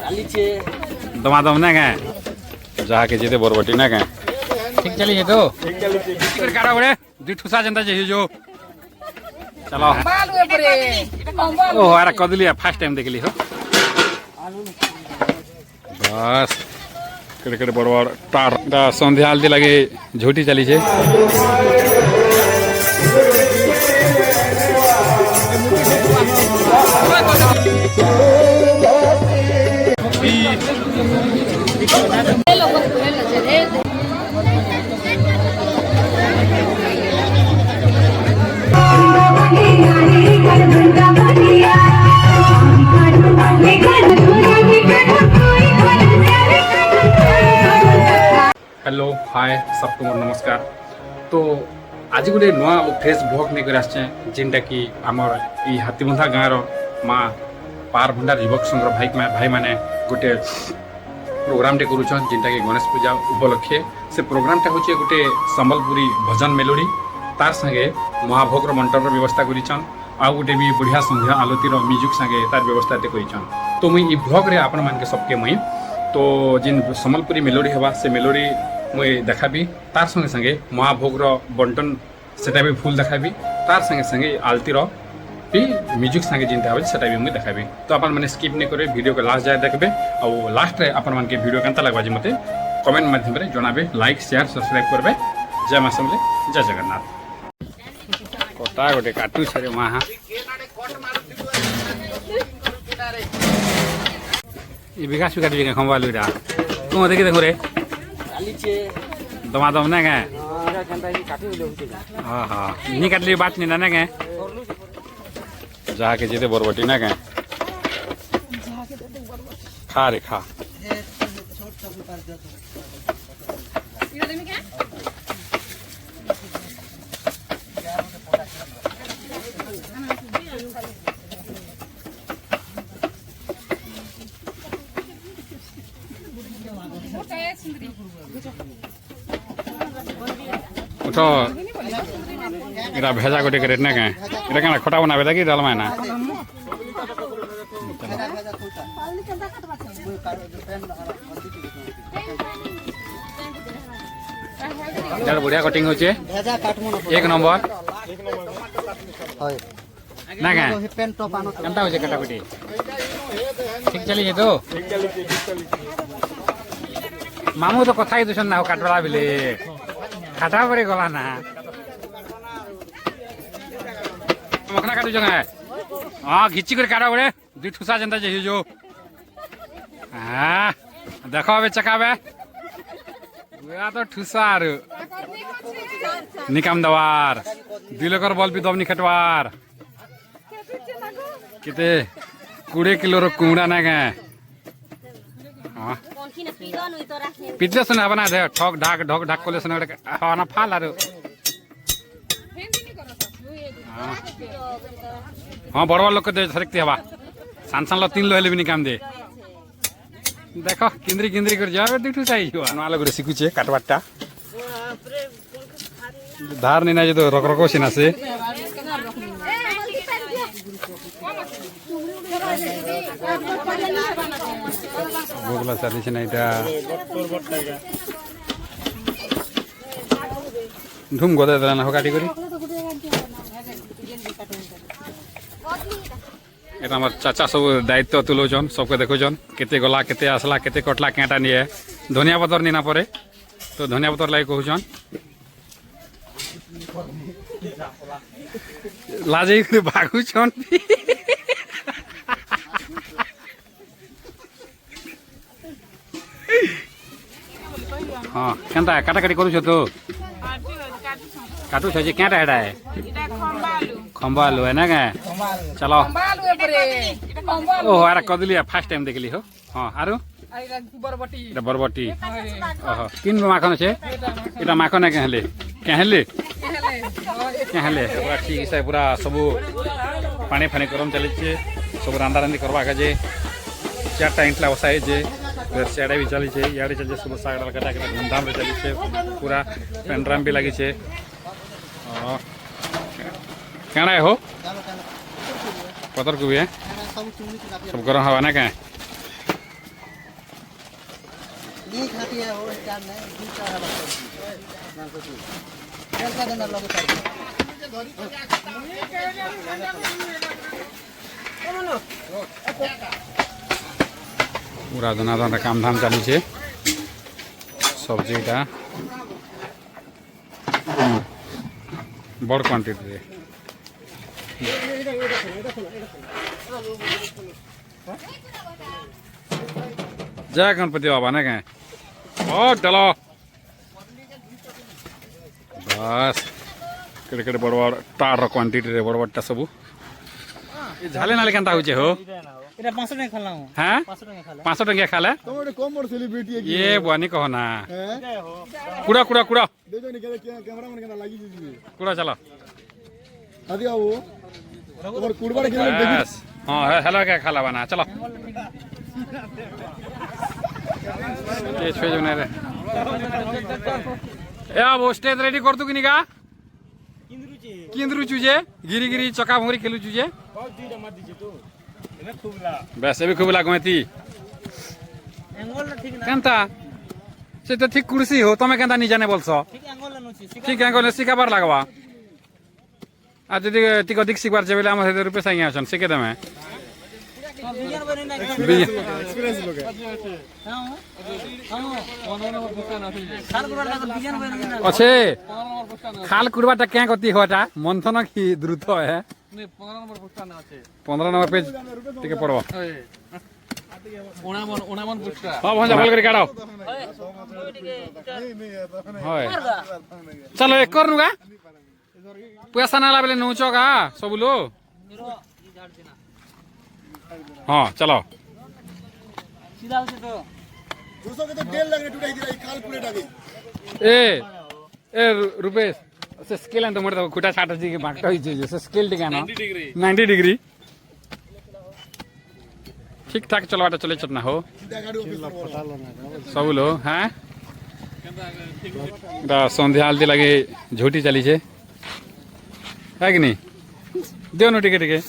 दमादम ना क्या जहाँ के जीते बोरबटी ना क्या ठीक चलिए तो काटा बड़े दुई ठुसा जनता चाहिए जो चलो ओह अरे कदली फास्ट टाइम देख ली हो बस कड़े कड़े बड़ बड़ तार संध्या आलती लगे झोटी चली छे हेलो हाय सबको मोर नमस्कार तो आज गोटे नुआ फ्रेश ब्लॉग नहीं कर जेनटा कि आमर ई हाथीबंधा गाँव माँ पार भंडार युवक संघ भाई माने गोटे प्रोग्राम करुछन जेनटा कि गणेश पूजा उपलक्षे से प्रोग्रामटा होचे गोटे संबलपुरी भजन मेलोडी तार संगे महाभोगर मंटर व्यवस्था करिछन आ गोटे भी बढ़िया संध्या आलतीर म्यूजिक संगे तार व्यवस्था करिछन तो मुई ई ब्लॉग रे आपण मान के सबके मुई तो जिन संबलपुरी मेलोडी हेबा से मेलोडी मुई देखाबी तार संगे संगे महाभोगर बंटन सेटा भी फुल देखाबी तार संगे संगे आलतीर भी म्यूजिक संगे जिनता हो सेटा भी मुई देखाबी तो अपन माने स्किप नहीं करे वीडियो के लास्ट जाए देखबे और लास्ट रे अपन मान के वीडियो केनता लागबा जे मते कमेंट माध्यम रे जणाबे लाइक शेयर सब्सक्राइब करबे जय मां समले जय जगन्नाथ कोटा गोटे काटू छरे माहा ये विकास भी काटी खंबा लुइरा तुम देखि देखो रे दमादम ना क्या हाँ हाँ नहीं काटली बात नहीं ना क्या जहाँ के जीते बोरबटी ना क्या खा रे खा उठो इरा भेजा गोटे के रेट ना क्या इरा क्या खटा बनाबे ता कि डालमा ना यार बढ़िया कटिंग होचे एक नंबर ना क्या केनता होचे कटाकटी ठीक चली तो मामू तो कथा ही दूषण ना काटवाला बिले खाटा पड़े गला ना मखना काटू जगह हाँ घिची कर काटा पड़े दुई ठुसा जनता चाहिए जो हाँ देखो अबे चकाबे तो ठुसा निकाम दवार दिलकर बल भी दम निखटवार किते 20 किलो रो कुमड़ा ना के हाँ पिछले सुना बना दे ठोक ढाक ढोक ढाक कोले सुना हवाना फाल आरो हाँ बड़ बड़ लोग को दे सरकती हवा सान लो 3 लो हेले भी निकाम दे देखो किंद्री किंद्री कर जावे दुठू चाहिए हुआ नवा लोग रे सिकुचे काटवाटा धार नहीं ना जे तो रक रको सिना से भोगला सारी से नहीं था धूम गोदे दलाना हो काटी करी एटा हमर चाचा सब दायित्व तुलोचन सबके देखोचन केते गला केते आसला केते कटला केटा निये धनिया पतर निना परे तो धनिया पतर लाई कहूचन लाजे भागुचन हाँ केनता काटा काटी करू तो काटू छे केटा हेडा है खंबा आलू है ना क्या चलो ओह अरे कदली फास्ट टाइम देख ली हो हाँ आरु बरबटी ओह किन माखन छे इटा माखन है कहले कहले कहले पूरा ठीक से पूरा सब पानी फानी गरम चली सब रांधा रांधी करवा के जे 4टा इंटला बसाई जे सियाड़ा भी चली है इे चलते सब साग डाल कटा धूमधाम से चली है पूरा पेनड्राम भी लगी है क्या हो पतर को भी है सब गरम हवा ना क्या नहीं खाती है वो चार नहीं दूध चार अलग तेल का देना लगे कर पूरा दनादन काम धाम चालू छे सब्जीटा बड़ क्वांटिटी रे जय गणपति बाबा ना कहें ओ चलो बस केड़े केड़े बड़ बड़ तार क्वांटिटी रे बड़ बड़टा सबू ये झाले नाले केनता होचे हो এটা 500 টাকা খেলাম हैं 500 টাকা খেলা 500 टंकिया खाले তোমার কম বড় সেলিব্রিটি কি ये बुआनी कहो ना হ্যাঁ कुड़ा कुड़ा कुड़ा দেখো নি ক্যামেরাম্যান কেন লাগি দিবি कुड़ा चलो আদি বাবু তোমার কুড়বার কেন দেখি बस हाँ हेलो क्या खाला बना चलो ये छे जो रे ए अब स्टेज रेडी कर दू कि निका किंद्रु चुजे गिरी गिरी चका भोरी खेलु चुजे बस भी खूब लागमेती অ্যাঙ্গল ঠিক না केनता से तो ठीक कुर्सी हो तमे केनता नि जाने बोलछो ঠিক অ্যাঙ্গল নুছি ठीक है कोने सिखाबार लागवा आज यदि टिक अधिक सिखबार जेबेले हम हेदे रुपए साइया छन सिखे दमे বিজ্ঞান বনে না এক্সপেরিয়েন্স লোকে হ্যাঁ সার করবার লাগা বিজ্ঞান বনে না अच्छे खाल कुरबाटा क्या गति होटा मंथन की द्रुत है 15 नंबर पेज ठीक है पढ़ो हाँ भंजा भल कर काटो हाय चलो एक कर नुगा पैसा ना लाबले नौचोगा सब लो हाँ चलो सीधा से तो दूसरों के तो तेल लगने टूटाई दिलाई खाल पूरे डागे ए ए रुपेश से स्केल ಅಂತ ಮಾಡ್ತಾ ಕುಟ ಚಾಟಜಿಗೆ ಬಾಕ್ತಾ ಇದ್ದೀವಿ से स्केल ಟಿಗೆ ना 90 डिग्री ठीक ठाक चलवाटा चले चटना हो गाड़ी ऑफिस सब लो हैं दा संध्या हल्दी लगे झूठी चली छे है कि नहीं देव नो टिके टिके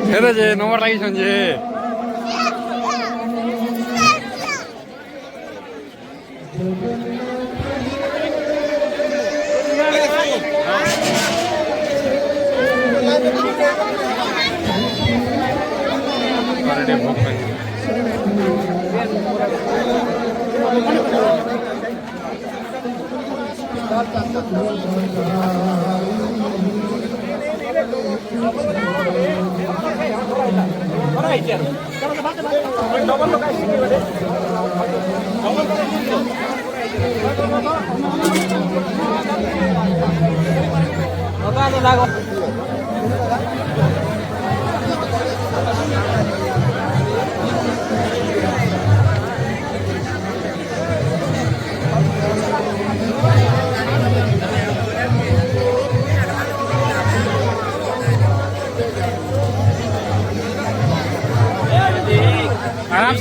हेरे जे नंबर लागि छन् जे अरे भोक लगी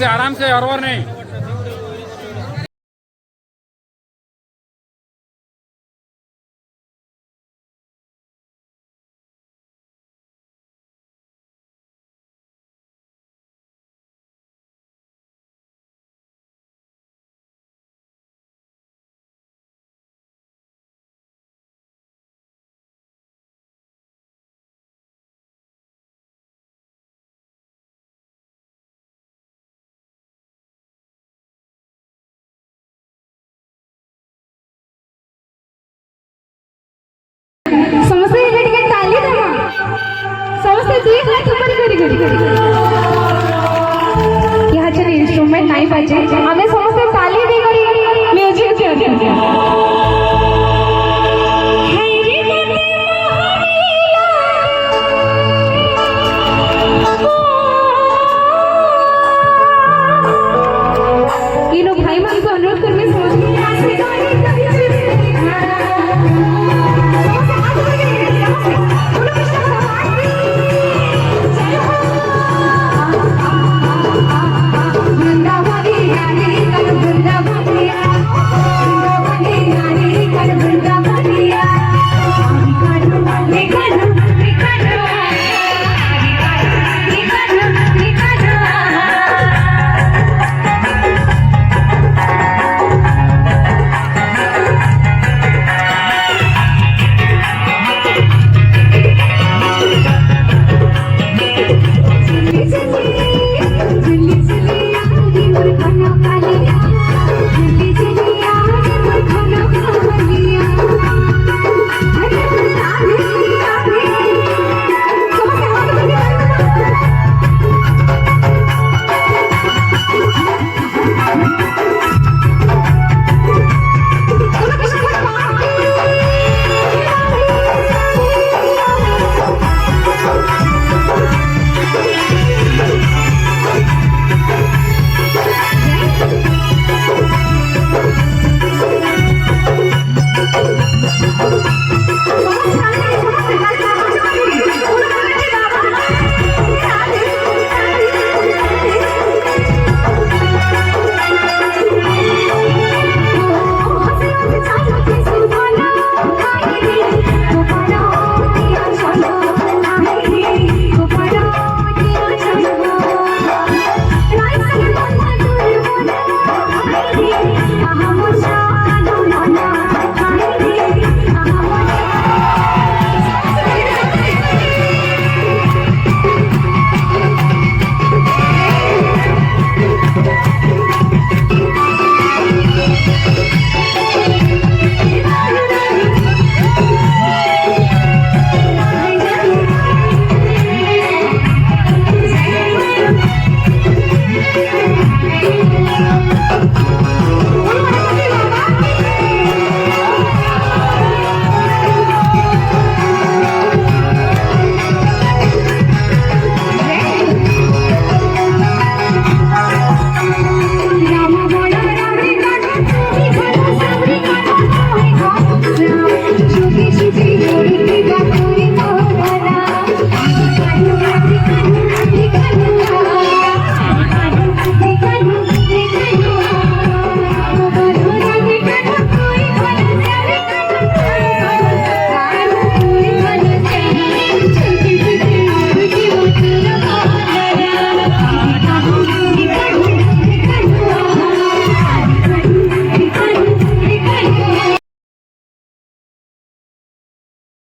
आराम से और नहीं। समस्त इकडे ताली द्या समस्त दुई हात ऊपर करी ह्याचे इन्स्ट्रुमेंट नाही पाहिजे आम्ही